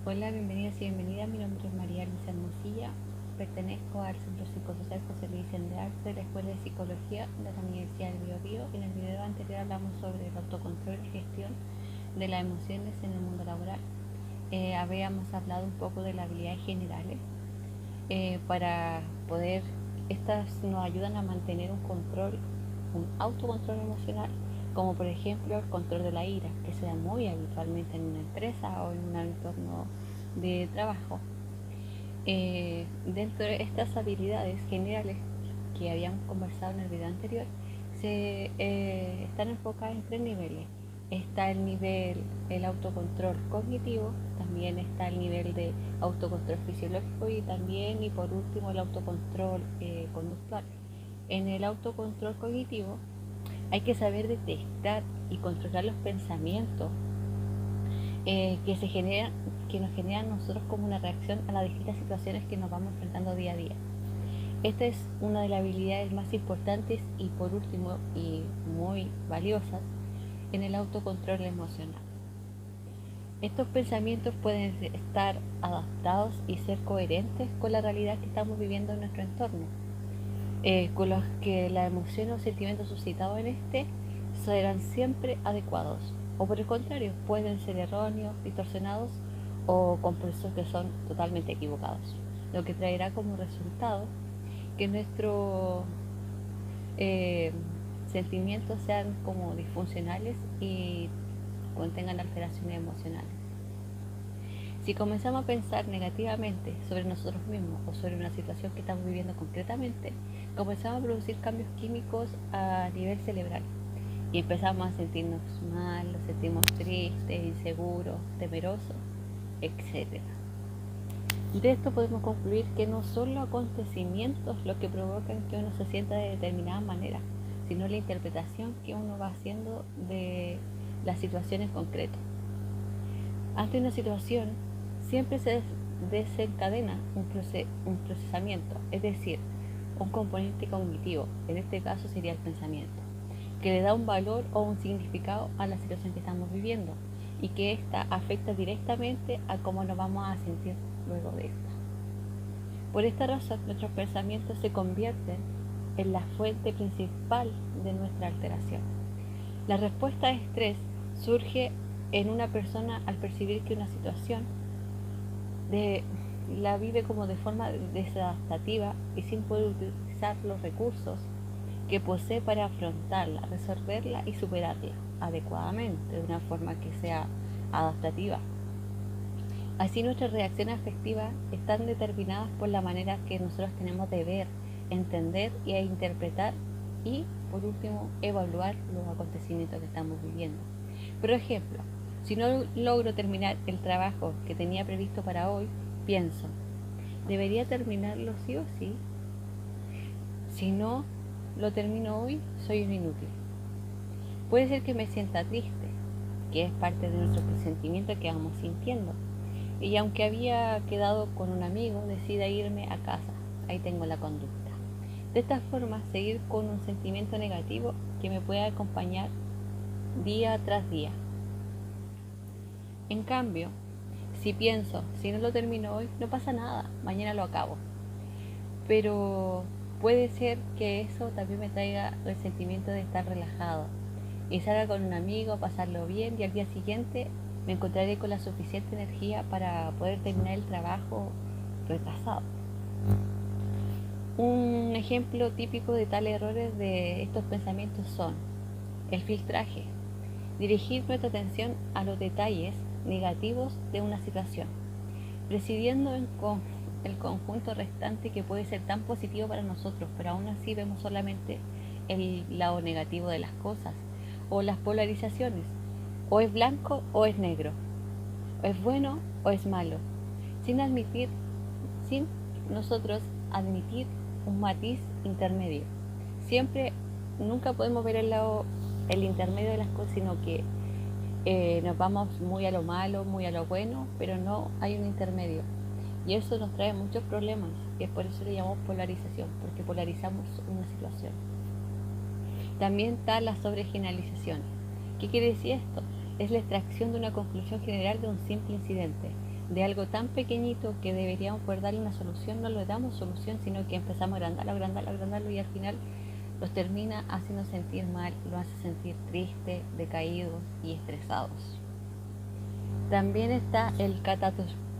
Hola, bienvenidas y bienvenidas. Mi nombre es María Luisa Hermosilla. Pertenezco al Centro Psicosocial José Luis de Arte de la Escuela de Psicología de la Universidad del Biobío. En el video anterior hablamos sobre el autocontrol y gestión de las emociones en el mundo laboral. Habíamos hablado un poco de las habilidades generales para poder, estas nos ayudan a mantener un autocontrol emocional, como por ejemplo el control de la ira, que se da muy habitualmente en una empresa o en un entorno de trabajo. Dentro de estas habilidades generales que habíamos conversado en el video anterior, están enfocadas en tres niveles. Está el autocontrol cognitivo, también está el nivel de autocontrol fisiológico y también, y por último, el autocontrol conductual. En el autocontrol cognitivo hay que saber detectar y controlar los pensamientos que nos generan nosotros como una reacción a las distintas situaciones que nos vamos enfrentando día a día. Esta es una de las habilidades más importantes y por último y muy valiosas en el autocontrol emocional. Estos pensamientos pueden estar adaptados y ser coherentes con la realidad que estamos viviendo en nuestro entorno, con los que la emoción o sentimientos suscitados en este serán siempre adecuados, o por el contrario, pueden ser erróneos, distorsionados o con procesos que son totalmente equivocados, lo que traerá como resultado que nuestros eh, sentimientos sean como disfuncionales y contengan alteraciones emocionales. Si comenzamos a pensar negativamente sobre nosotros mismos o sobre una situación que estamos viviendo concretamente, comenzamos a producir cambios químicos a nivel cerebral y empezamos a sentirnos mal, nos sentimos tristes, inseguros, temerosos, etc. De esto podemos concluir que no son los acontecimientos los que provocan que uno se sienta de determinada manera, sino la interpretación que uno va haciendo de las situaciones concretas. Ante una situación, siempre se desencadena un procesamiento, es decir, un componente cognitivo, en este caso sería el pensamiento, que le da un valor o un significado a la situación que estamos viviendo y que ésta afecta directamente a cómo nos vamos a sentir luego de esta. Por esta razón, nuestros pensamientos se convierten en la fuente principal de nuestra alteración. La respuesta de estrés surge en una persona al percibir que una situación la vive como de forma desadaptativa y sin poder utilizar los recursos que posee para afrontarla, resolverla y superarla adecuadamente, de una forma que sea adaptativa. Así nuestras reacciones afectivas están determinadas por la manera que nosotros tenemos de ver, entender y interpretar y, por último, evaluar los acontecimientos que estamos viviendo. Por ejemplo, si no logro terminar el trabajo que tenía previsto para hoy, pienso, ¿debería terminarlo sí o sí? Si no lo termino hoy, soy un inútil. Puede ser que me sienta triste, que es parte de nuestro presentimiento que vamos sintiendo. Y aunque había quedado con un amigo, decida irme a casa. Ahí tengo la conducta. De esta forma, seguir con un sentimiento negativo que me puede acompañar día tras día. En cambio, si pienso, si no lo termino hoy, no pasa nada, mañana lo acabo. Pero puede ser que eso también me traiga el sentimiento de estar relajado y salga con un amigo a pasarlo bien y al día siguiente me encontraré con la suficiente energía para poder terminar el trabajo retrasado. Un ejemplo típico de tales errores de estos pensamientos son el filtraje, dirigir nuestra atención a los detalles negativos de una situación, presidiendo el conjunto restante que puede ser tan positivo para nosotros, pero aún así vemos solamente el lado negativo de las cosas, o las polarizaciones, o es blanco o es negro, o es bueno o es malo, sin sin nosotros admitir un matiz intermedio. Siempre, nunca podemos ver el intermedio de las cosas, sino que nos vamos muy a lo malo, muy a lo bueno, pero no hay un intermedio. Y eso nos trae muchos problemas, y es por eso le llamamos polarización, porque polarizamos una situación. También está la sobregeneralización. ¿Qué quiere decir esto? Es la extracción de una conclusión general de un simple incidente, de algo tan pequeñito que deberíamos poder darle una solución, no le damos solución, sino que empezamos a agrandarlo, agrandarlo, agrandarlo y al final los termina haciendo sentir mal, los hace sentir tristes, decaídos y estresados. También está el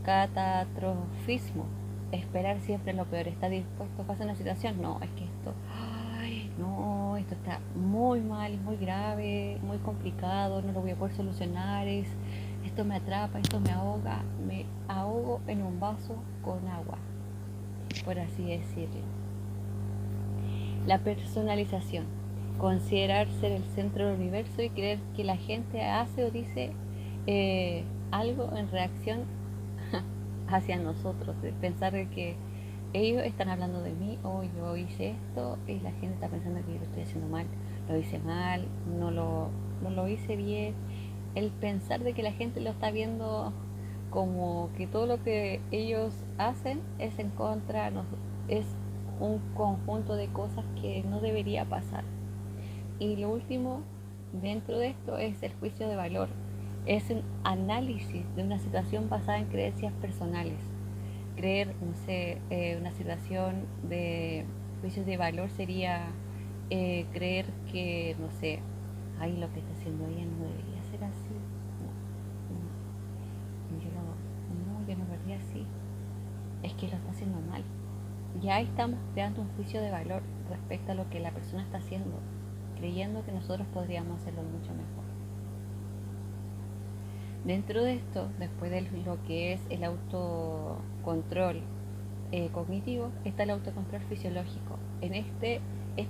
catastrofismo, esperar siempre lo peor, estar dispuesto a pasar una situación, no, es que esto, ay, no, esto está muy mal, muy grave, muy complicado, no lo voy a poder solucionar, esto me atrapa, esto me ahogo en un vaso con agua, por así decirlo. La personalización, considerar ser el centro del universo y creer que la gente hace o dice algo en reacción hacia nosotros, de pensar de que ellos están hablando de mí o yo hice esto y la gente está pensando que yo lo estoy haciendo mal, lo hice mal, no lo hice bien. El pensar de que la gente lo está viendo como que todo lo que ellos hacen es en contra, no, es un conjunto de cosas que no debería pasar. Y lo último dentro de esto es el juicio de valor. Es un análisis de una situación basada en creencias personales. Creer, no sé, una situación de juicios de valor sería creer que, no sé, ay, lo que está haciendo ella no debería ser así. Yo no vería así. Es que lo está haciendo mal. Ya estamos creando un juicio de valor respecto a lo que la persona está haciendo, creyendo que nosotros podríamos hacerlo mucho mejor. Dentro de esto, después de lo que es el autocontrol cognitivo, está el autocontrol fisiológico. Este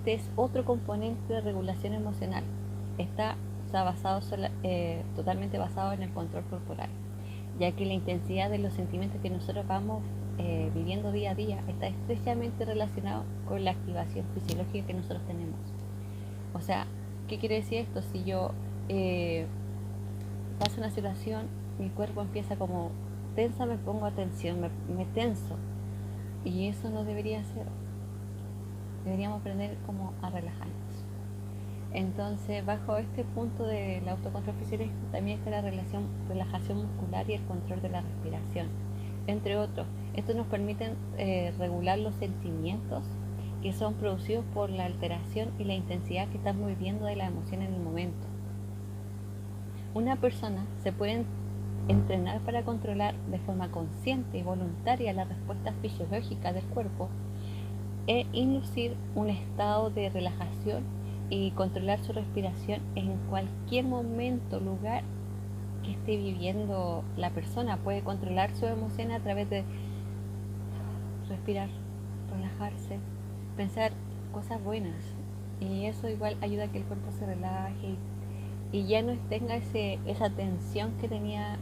es otro componente de regulación emocional. Está totalmente basado en el control corporal, ya que la intensidad de los sentimientos que nosotros vamos viviendo día a día está estrechamente relacionado con la activación fisiológica que nosotros tenemos. O sea, ¿qué quiere decir esto? Si yo paso una situación, mi cuerpo empieza como tensa, me pongo a tensión, me tenso. Y eso no debería ser. Deberíamos aprender como a relajarnos. Entonces, bajo este punto del autocontrol fisiológico también está la relajación muscular y el control de la respiración, entre otros. Estos nos permiten regular los sentimientos que son producidos por la alteración y la intensidad que estamos viviendo de la emoción en el momento. Una persona se puede entrenar para controlar de forma consciente y voluntaria la respuesta fisiológica del cuerpo e inducir un estado de relajación y controlar su respiración en cualquier momento, lugar que esté viviendo la persona. Puede controlar su emoción a través de respirar, relajarse, pensar cosas buenas, y eso igual ayuda a que el cuerpo se relaje y ya no tenga esa tensión que tenía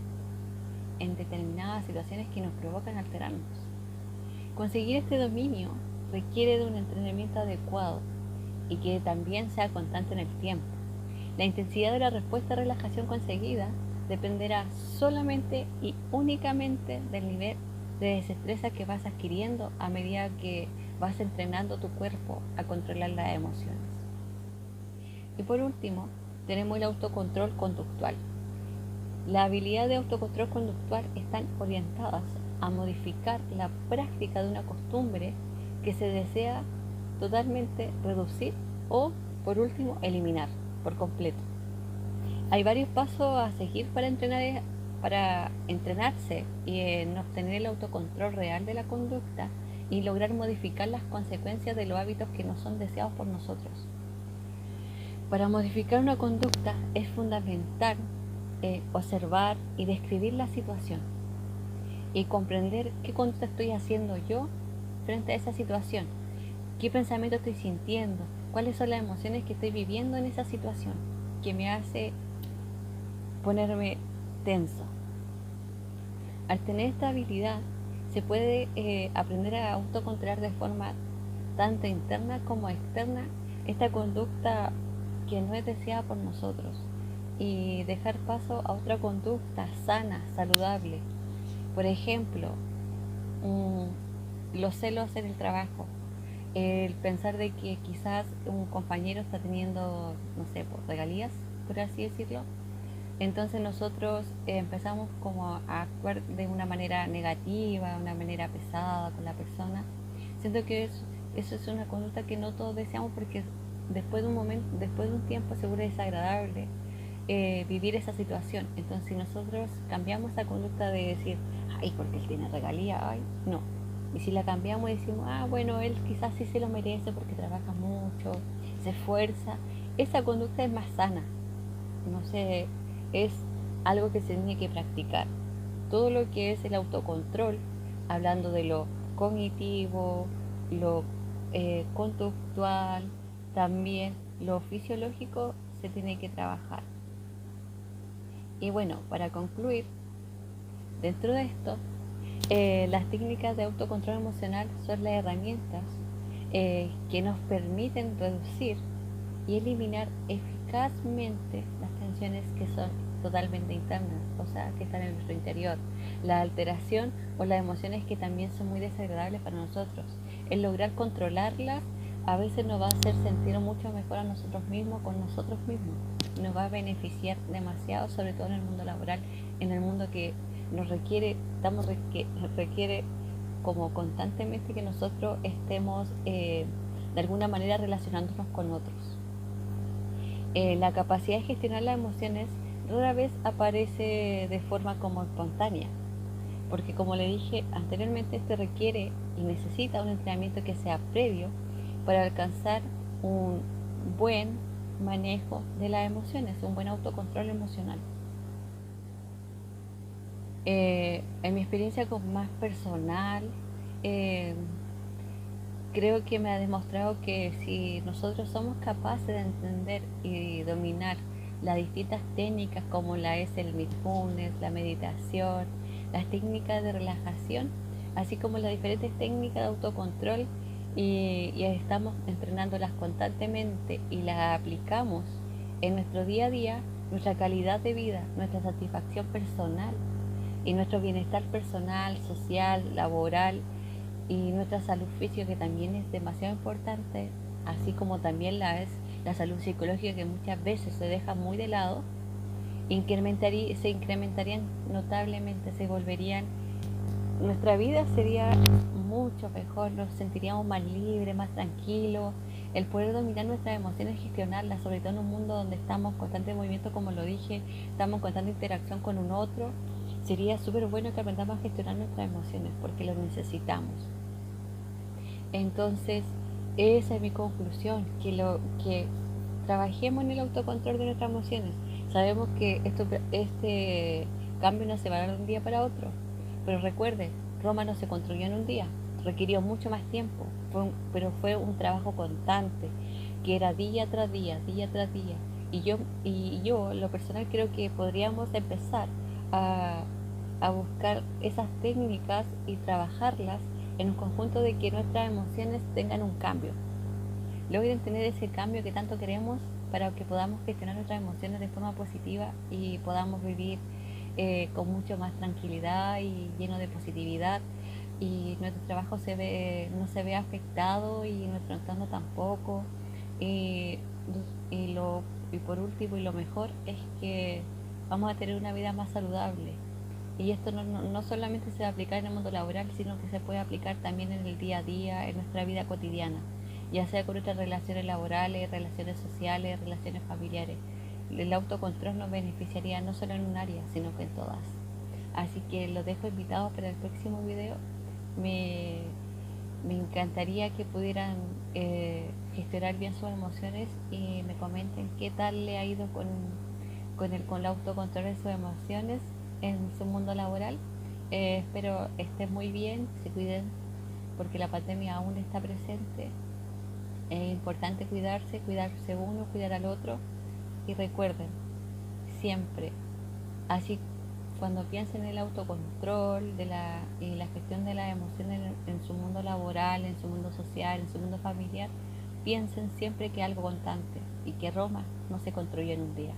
en determinadas situaciones que nos provocan alterarnos. Conseguir este dominio requiere de un entrenamiento adecuado y que también sea constante en el tiempo. La intensidad de la respuesta de relajación conseguida dependerá solamente y únicamente del nivel de desestresa que vas adquiriendo a medida que vas entrenando tu cuerpo a controlar las emociones. Y por último, tenemos el autocontrol conductual. La habilidad de autocontrol conductual están orientadas a modificar la práctica de una costumbre que se desea totalmente reducir o, por último, eliminar por completo. Hay varios pasos a seguir para entrenarse y en obtener el autocontrol real de la conducta y lograr modificar las consecuencias de los hábitos que no son deseados por nosotros. Para modificar una conducta es fundamental observar y describir la situación y comprender qué conducta estoy haciendo yo frente a esa situación, qué pensamiento estoy sintiendo, cuáles son las emociones que estoy viviendo en esa situación que me hace ponerme tenso. Al tener esta habilidad se puede aprender a autocontrolar de forma tanto interna como externa esta conducta que no es deseada por nosotros y dejar paso a otra conducta sana, saludable. Por ejemplo, los celos en el trabajo, el pensar de que quizás un compañero está teniendo, no sé, regalías, por así decirlo, Entonces nosotros empezamos como a actuar de una manera negativa, de una manera pesada con la persona. Siento que eso es una conducta que no todos deseamos, porque después de un momento, después de un tiempo seguro es desagradable vivir esa situación. Entonces si nosotros cambiamos esa conducta de decir, ay, porque él tiene regalía, ay, no. Y si la cambiamos y decimos, ah, bueno, él quizás sí se lo merece porque trabaja mucho, se esfuerza, esa conducta es más sana. No sé, es algo que se tiene que practicar. Todo lo que es el autocontrol, hablando de lo cognitivo, lo conductual, también lo fisiológico, se tiene que trabajar. Y bueno, para concluir, dentro de esto, las técnicas de autocontrol emocional son las herramientas que nos permiten reducir y eliminar eficazmente las tensiones que son totalmente internas, o sea, que están en nuestro interior, la alteración o las emociones que también son muy desagradables para nosotros. El lograr controlarlas a veces nos va a hacer sentir mucho mejor a nosotros mismos, con nosotros mismos. Nos va a beneficiar demasiado, sobre todo en el mundo laboral, en el mundo que nos requiere, que requiere como constantemente que nosotros estemos de alguna manera relacionándonos con otros. La capacidad de gestionar las emociones rara vez aparece de forma como espontánea, porque como le dije anteriormente, este requiere y necesita un entrenamiento que sea previo para alcanzar un buen manejo de las emociones, un buen autocontrol emocional. En mi experiencia como más personal, eh, creo que me ha demostrado que si nosotros somos capaces de entender y dominar las distintas técnicas como la es el mindfulness, la meditación, las técnicas de relajación, así como las diferentes técnicas de autocontrol, y estamos entrenándolas constantemente y las aplicamos en nuestro día a día, nuestra calidad de vida, nuestra satisfacción personal y nuestro bienestar personal, social, laboral y nuestra salud física, que también es demasiado importante, así como también la es la salud psicológica, que muchas veces se deja muy de lado, se incrementarían notablemente, se volverían, nuestra vida sería mucho mejor, nos sentiríamos más libres, más tranquilos, el poder dominar nuestras emociones, gestionarlas, sobre todo en un mundo donde estamos en constante movimiento, como lo dije, estamos en constante interacción con un otro. Sería súper bueno que aprendamos a gestionar nuestras emociones porque lo necesitamos. Entonces, esa es mi conclusión, que trabajemos en el autocontrol de nuestras emociones. Sabemos que este cambio no se va a dar de un día para otro, pero recuerde, Roma no se construyó en un día, requirió mucho más tiempo, pero fue un trabajo constante, que era día tras día, día tras día. Y yo, lo personal, creo que podríamos empezar a, a buscar esas técnicas y trabajarlas en un conjunto, de que nuestras emociones tengan un cambio, logren tener ese cambio que tanto queremos, para que podamos gestionar nuestras emociones de forma positiva y podamos vivir con mucho más tranquilidad y lleno de positividad, y nuestro trabajo no se ve afectado y nuestro entorno tampoco. Y, y, lo, y por último y lo mejor es que vamos a tener una vida más saludable. Y esto no solamente se va a aplicar en el mundo laboral, sino que se puede aplicar también en el día a día, en nuestra vida cotidiana, ya sea con nuestras relaciones laborales, relaciones sociales, relaciones familiares. El autocontrol nos beneficiaría no solo en un área, sino que en todas. Así que los dejo invitados para el próximo video. Me, me encantaría que pudieran gestionar bien sus emociones y me comenten qué tal le ha ido con el autocontrol de sus emociones en su mundo laboral. Espero estén muy bien, se cuiden, porque la pandemia aún está presente. Es importante cuidarse uno, cuidar al otro, y recuerden siempre, así, cuando piensen en el autocontrol y la gestión de las emociones en su mundo laboral, en su mundo social, en su mundo familiar, piensen siempre que es algo constante y que Roma no se construyó en un día.